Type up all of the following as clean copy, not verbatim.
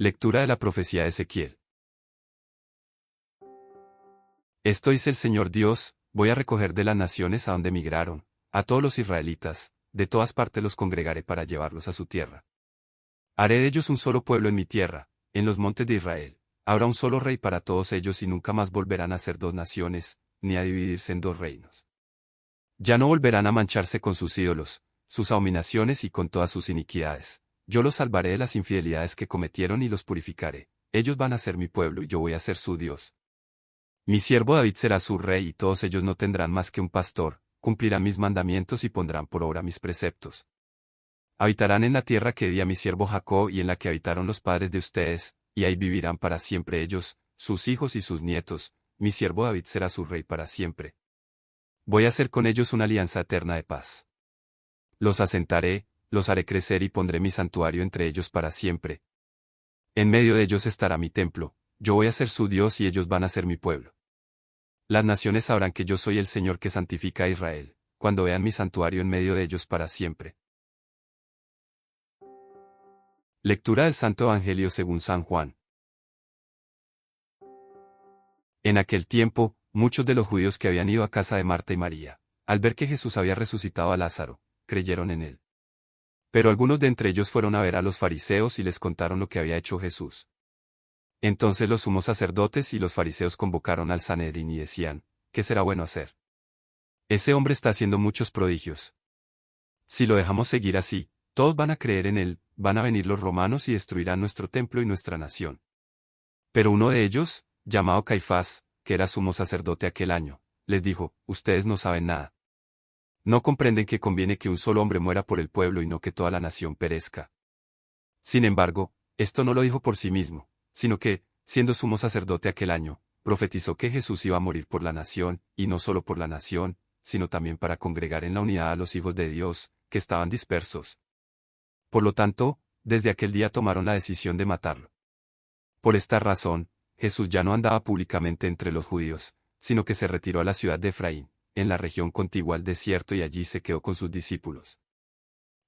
Lectura de la profecía de Ezequiel. Esto dice el Señor Dios: voy a recoger de las naciones a donde emigraron, a todos los israelitas, de todas partes los congregaré para llevarlos a su tierra. Haré de ellos un solo pueblo en mi tierra, en los montes de Israel. Habrá un solo rey para todos ellos y nunca más volverán a ser dos naciones, ni a dividirse en dos reinos. Ya no volverán a mancharse con sus ídolos, sus abominaciones y con todas sus iniquidades. Yo los salvaré de las infidelidades que cometieron y los purificaré. Ellos van a ser mi pueblo y yo voy a ser su Dios. Mi siervo David será su rey y todos ellos no tendrán más que un pastor, cumplirán mis mandamientos y pondrán por obra mis preceptos. Habitarán en la tierra que di a mi siervo Jacob y en la que habitaron los padres de ustedes, y ahí vivirán para siempre ellos, sus hijos y sus nietos. Mi siervo David será su rey para siempre. Voy a hacer con ellos una alianza eterna de paz. Los asentaré, los haré crecer y pondré mi santuario entre ellos para siempre. En medio de ellos estará mi templo, yo voy a ser su Dios y ellos van a ser mi pueblo. Las naciones sabrán que yo soy el Señor que santifica a Israel, cuando vean mi santuario en medio de ellos para siempre. Lectura del Santo Evangelio según San Juan. En aquel tiempo, muchos de los judíos que habían ido a casa de Marta y María, al ver que Jesús había resucitado a Lázaro, creyeron en él. Pero algunos de entre ellos fueron a ver a los fariseos y les contaron lo que había hecho Jesús. Entonces los sumos sacerdotes y los fariseos convocaron al Sanedrín y decían: ¿qué será bueno hacer? Ese hombre está haciendo muchos prodigios. Si lo dejamos seguir así, todos van a creer en él, van a venir los romanos y destruirán nuestro templo y nuestra nación. Pero uno de ellos, llamado Caifás, que era sumo sacerdote aquel año, les dijo: ustedes no saben nada. No comprenden que conviene que un solo hombre muera por el pueblo y no que toda la nación perezca. Sin embargo, esto no lo dijo por sí mismo, sino que, siendo sumo sacerdote aquel año, profetizó que Jesús iba a morir por la nación, y no solo por la nación, sino también para congregar en la unidad a los hijos de Dios, que estaban dispersos. Por lo tanto, desde aquel día tomaron la decisión de matarlo. Por esta razón, Jesús ya no andaba públicamente entre los judíos, sino que se retiró a la ciudad de Efraín, en la región contigua al desierto, y allí se quedó con sus discípulos.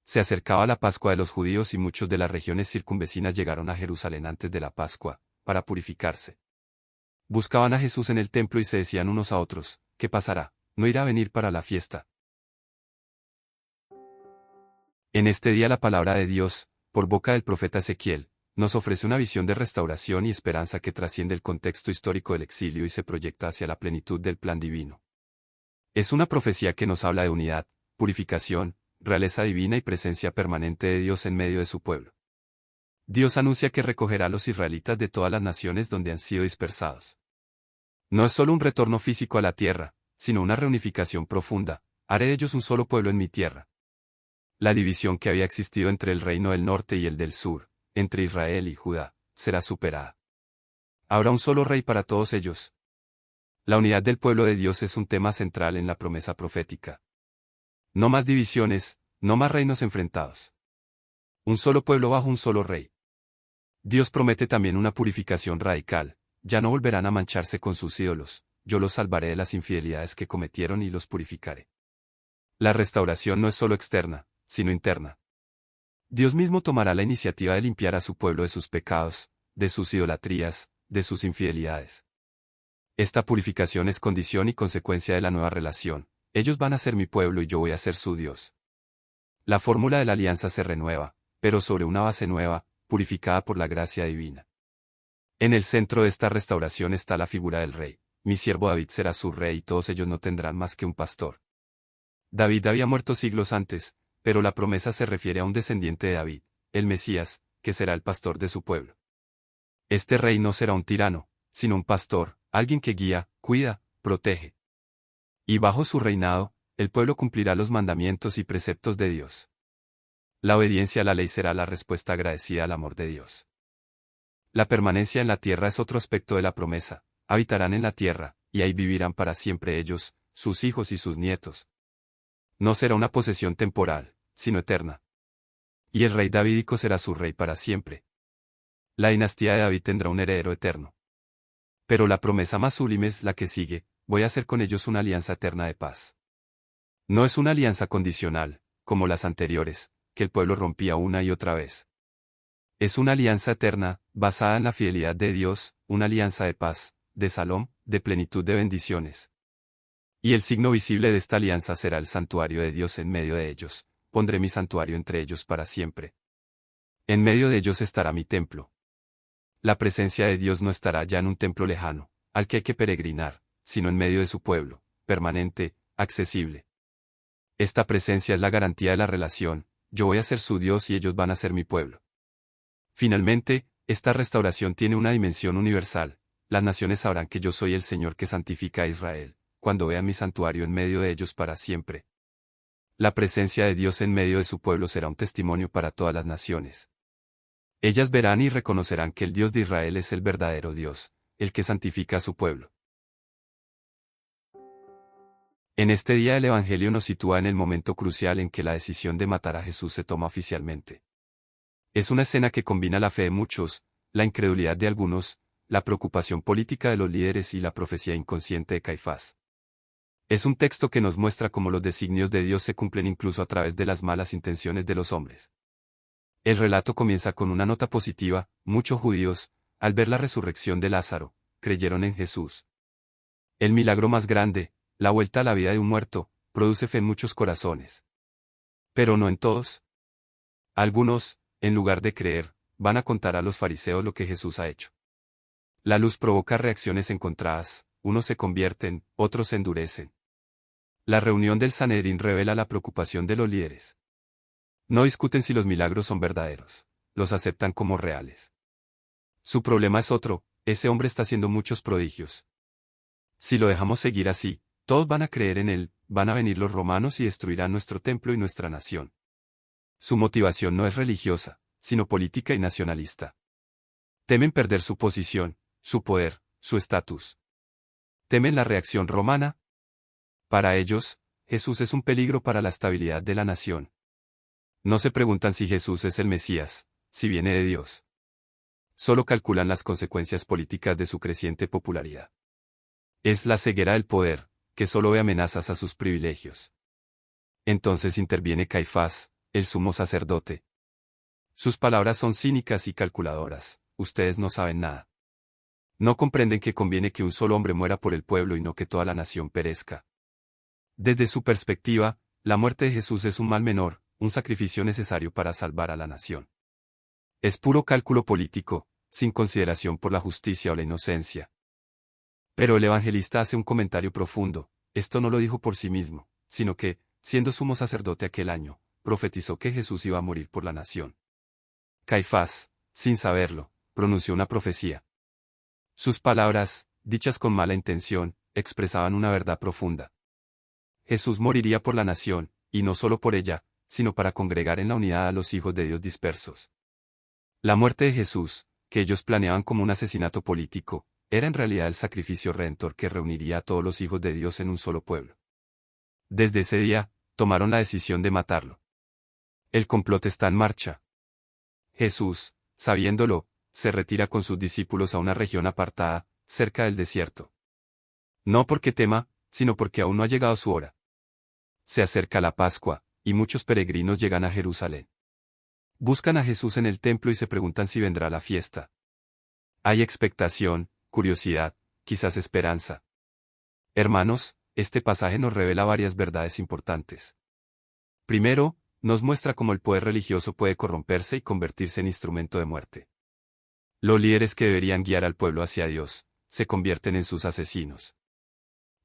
Se acercaba la Pascua de los judíos y muchos de las regiones circunvecinas llegaron a Jerusalén antes de la Pascua, para purificarse. Buscaban a Jesús en el templo y se decían unos a otros: ¿qué pasará? ¿No irá a venir para la fiesta? En este día la palabra de Dios, por boca del profeta Ezequiel, nos ofrece una visión de restauración y esperanza que trasciende el contexto histórico del exilio y se proyecta hacia la plenitud del plan divino. Es una profecía que nos habla de unidad, purificación, realeza divina y presencia permanente de Dios en medio de su pueblo. Dios anuncia que recogerá a los israelitas de todas las naciones donde han sido dispersados. No es solo un retorno físico a la tierra, sino una reunificación profunda: haré de ellos un solo pueblo en mi tierra. La división que había existido entre el reino del norte y el del sur, entre Israel y Judá, será superada. Habrá un solo rey para todos ellos. La unidad del pueblo de Dios es un tema central en la promesa profética. No más divisiones, no más reinos enfrentados. Un solo pueblo bajo un solo rey. Dios promete también una purificación radical: ya no volverán a mancharse con sus ídolos, yo los salvaré de las infidelidades que cometieron y los purificaré. La restauración no es solo externa, sino interna. Dios mismo tomará la iniciativa de limpiar a su pueblo de sus pecados, de sus idolatrías, de sus infidelidades. Esta purificación es condición y consecuencia de la nueva relación: ellos van a ser mi pueblo y yo voy a ser su Dios. La fórmula de la alianza se renueva, pero sobre una base nueva, purificada por la gracia divina. En el centro de esta restauración está la figura del rey: mi siervo David será su rey y todos ellos no tendrán más que un pastor. David había muerto siglos antes, pero la promesa se refiere a un descendiente de David, el Mesías, que será el pastor de su pueblo. Este rey no será un tirano, sino un pastor, alguien que guía, cuida, protege. Y bajo su reinado, el pueblo cumplirá los mandamientos y preceptos de Dios. La obediencia a la ley será la respuesta agradecida al amor de Dios. La permanencia en la tierra es otro aspecto de la promesa: habitarán en la tierra, y ahí vivirán para siempre ellos, sus hijos y sus nietos. No será una posesión temporal, sino eterna. Y el rey davídico será su rey para siempre. La dinastía de David tendrá un heredero eterno. Pero la promesa más sublime es la que sigue: voy a hacer con ellos una alianza eterna de paz. No es una alianza condicional, como las anteriores, que el pueblo rompía una y otra vez. Es una alianza eterna, basada en la fidelidad de Dios, una alianza de paz, de salom, de plenitud de bendiciones. Y el signo visible de esta alianza será el santuario de Dios en medio de ellos, pondré mi santuario entre ellos para siempre. En medio de ellos estará mi templo. La presencia de Dios no estará ya en un templo lejano, al que hay que peregrinar, sino en medio de su pueblo, permanente, accesible. Esta presencia es la garantía de la relación, yo voy a ser su Dios y ellos van a ser mi pueblo. Finalmente, esta restauración tiene una dimensión universal, las naciones sabrán que yo soy el Señor que santifica a Israel, cuando vean mi santuario en medio de ellos para siempre. La presencia de Dios en medio de su pueblo será un testimonio para todas las naciones. Ellas verán y reconocerán que el Dios de Israel es el verdadero Dios, el que santifica a su pueblo. En este día el Evangelio nos sitúa en el momento crucial en que la decisión de matar a Jesús se toma oficialmente. Es una escena que combina la fe de muchos, la incredulidad de algunos, la preocupación política de los líderes y la profecía inconsciente de Caifás. Es un texto que nos muestra cómo los designios de Dios se cumplen incluso a través de las malas intenciones de los hombres. El relato comienza con una nota positiva: muchos judíos, al ver la resurrección de Lázaro, creyeron en Jesús. El milagro más grande, la vuelta a la vida de un muerto, produce fe en muchos corazones. Pero no en todos. Algunos, en lugar de creer, van a contar a los fariseos lo que Jesús ha hecho. La luz provoca reacciones encontradas, unos se convierten, otros se endurecen. La reunión del Sanedrín revela la preocupación de los líderes. No discuten si los milagros son verdaderos, los aceptan como reales. Su problema es otro: ese hombre está haciendo muchos prodigios. Si lo dejamos seguir así, todos van a creer en él, van a venir los romanos y destruirán nuestro templo y nuestra nación. Su motivación no es religiosa, sino política y nacionalista. Temen perder su posición, su poder, su estatus. ¿Temen la reacción romana? Para ellos, Jesús es un peligro para la estabilidad de la nación. No se preguntan si Jesús es el Mesías, si viene de Dios. Solo calculan las consecuencias políticas de su creciente popularidad. Es la ceguera del poder, que solo ve amenazas a sus privilegios. Entonces interviene Caifás, el sumo sacerdote. Sus palabras son cínicas y calculadoras: ustedes no saben nada. No comprenden que conviene que un solo hombre muera por el pueblo y no que toda la nación perezca. Desde su perspectiva, la muerte de Jesús es un mal menor, un sacrificio necesario para salvar a la nación. Es puro cálculo político, sin consideración por la justicia o la inocencia. Pero el evangelista hace un comentario profundo: esto no lo dijo por sí mismo, sino que, siendo sumo sacerdote aquel año, profetizó que Jesús iba a morir por la nación. Caifás, sin saberlo, pronunció una profecía. Sus palabras, dichas con mala intención, expresaban una verdad profunda. Jesús moriría por la nación, y no solo por ella, sino para congregar en la unidad a los hijos de Dios dispersos. La muerte de Jesús, que ellos planeaban como un asesinato político, era en realidad el sacrificio redentor que reuniría a todos los hijos de Dios en un solo pueblo. Desde ese día, tomaron la decisión de matarlo. El complot está en marcha. Jesús, sabiéndolo, se retira con sus discípulos a una región apartada, cerca del desierto. No porque tema, sino porque aún no ha llegado su hora. Se acerca la Pascua, y muchos peregrinos llegan a Jerusalén. Buscan a Jesús en el templo y se preguntan si vendrá la fiesta. Hay expectación, curiosidad, quizás esperanza. Hermanos, este pasaje nos revela varias verdades importantes. Primero, nos muestra cómo el poder religioso puede corromperse y convertirse en instrumento de muerte. Los líderes que deberían guiar al pueblo hacia Dios, se convierten en sus asesinos.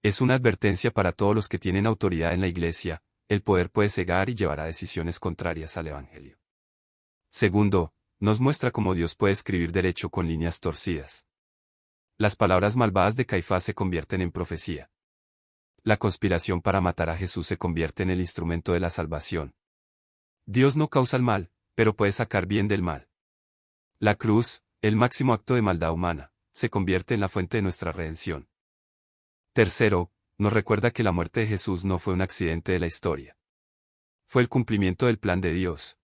Es una advertencia para todos los que tienen autoridad en la Iglesia: el poder puede cegar y llevar a decisiones contrarias al Evangelio. Segundo, nos muestra cómo Dios puede escribir derecho con líneas torcidas. Las palabras malvadas de Caifás se convierten en profecía. La conspiración para matar a Jesús se convierte en el instrumento de la salvación. Dios no causa el mal, pero puede sacar bien del mal. La cruz, el máximo acto de maldad humana, se convierte en la fuente de nuestra redención. Tercero, nos recuerda que la muerte de Jesús no fue un accidente de la historia. Fue el cumplimiento del plan de Dios.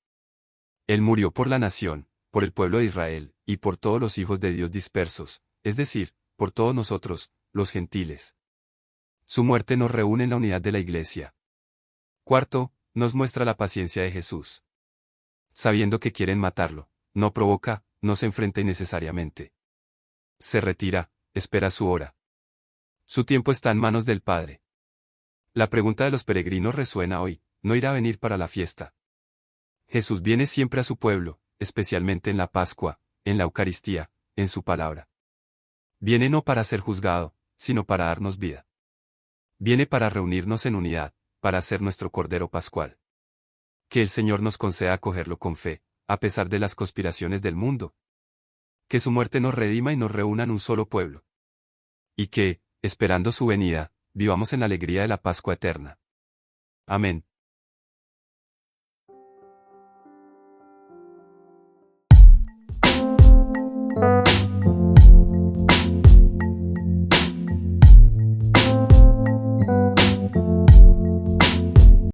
Él murió por la nación, por el pueblo de Israel, y por todos los hijos de Dios dispersos, es decir, por todos nosotros, los gentiles. Su muerte nos reúne en la unidad de la Iglesia. Cuarto, nos muestra la paciencia de Jesús. Sabiendo que quieren matarlo, no provoca, no se enfrenta innecesariamente. Se retira, espera su hora. Su tiempo está en manos del Padre. La pregunta de los peregrinos resuena hoy, ¿no irá a venir para la fiesta? Jesús viene siempre a su pueblo, especialmente en la Pascua, en la Eucaristía, en su palabra. Viene no para ser juzgado, sino para darnos vida. Viene para reunirnos en unidad, para ser nuestro Cordero Pascual. Que el Señor nos conceda acogerlo con fe, a pesar de las conspiraciones del mundo. Que su muerte nos redima y nos reúna en un solo pueblo. Y que, esperando su venida, vivamos en la alegría de la Pascua eterna. Amén.